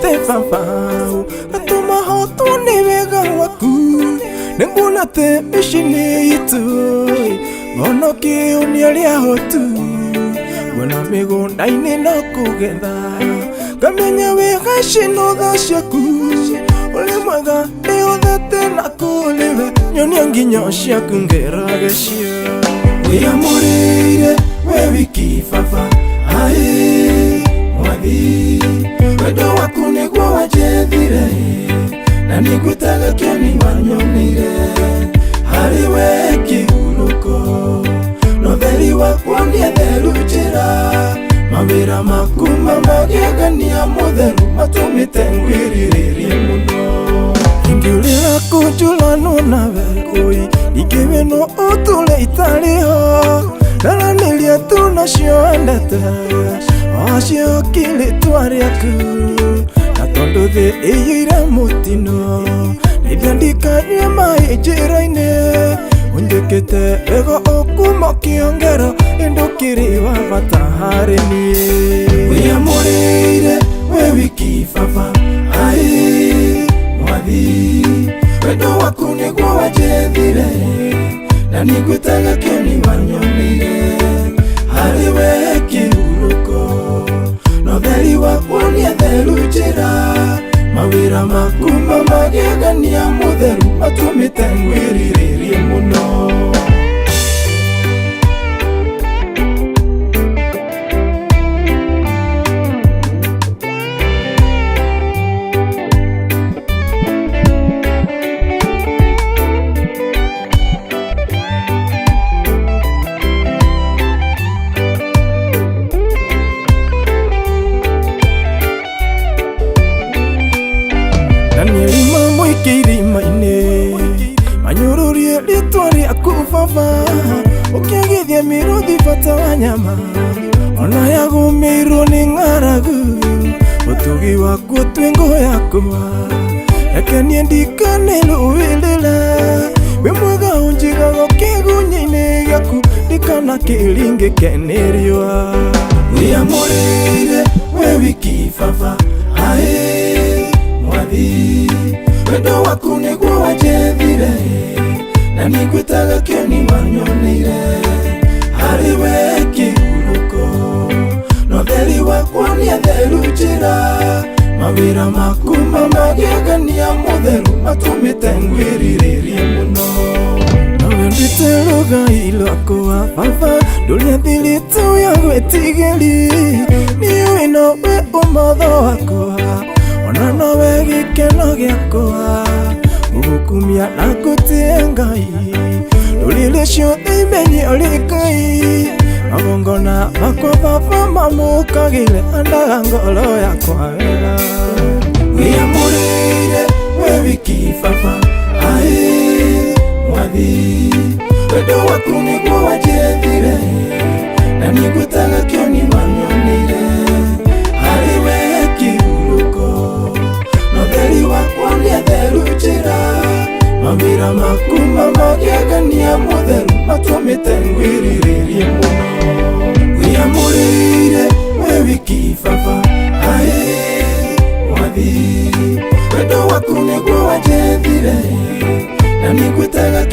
te fafau atuma hotu ni wega waku nembuna te mishini itu ngono ki unialia hotu wana migunda ini no kugetha kamenya wega shino tha ciaku uli mwega ni uthete na kuliwe nyonia nginyo ciaku ngeragecia wiyamurire we wiki fafa ai mwathi wendo waku niguo wanjethire na ningutaga kioni wanyonire hari we kihuruko no theri wakwa nietheru njira mawira maku mamagegania mutheru matumite ngwiriririe muno ingiurira kunjulano nawe koi ikiwe no utule itariho naraniria tu nacio endete acio kilitwa riaku na tondu thi iyire mutino nithia ndikanyue mai njira-ini unjikite ego ukuma kiongero indukiri wa bata hari nie wiyamurire we wiki baba ai mwathi wendo waku niguo wanjethire na ningutaga kioni wanyonire hari we kihuruko no theri wakwa nietheru njira mawira maku mamagegania mutheru matumite ngwiriririe muno kirima-ini manyururie ritwa riaku baba ukiagithia miruthi bata wa nyama ona yagumirwo ni ng'aragu utugi waku twi ngũ yakwa reke niĩ ndikanĩrũĩrĩre wĩ mwega ũnjigaga kĩgunyĩ-inĩ gĩaku ndikana kĩringĩke nĩ riũa wĩyamũrĩire we wiki baba aĩ mwathi wendo waku niguo wanjethire na ningutaga kioni wanyonire hari we kihuruko no theri wakwa nietheru njira mawira maku mamagegania mutheru matumite ngwiriririe muno nawe ndite rugai rwakwa baba nduria thiritu ya gwitigiri niĩ nowe ũmotho wakwa ona nowe gikeno giakwa gukumia na gutie Ngai ndurire ciothe imenye uri Ngai magongona makwa baba mamukagire andaga ngoro yakwa wega wiyamurire we wiki baba ai mwathi wendo waku niguo wanjethire na ningutaga kioni wanyonire hari we kihuruko no theri wakwa nietheru njira mawira maku mamagegania mutheru matumite ngwiriririe muno wiyamurire we wiki baba ai mwathi wendo waku niguo wanjethire na ningutaga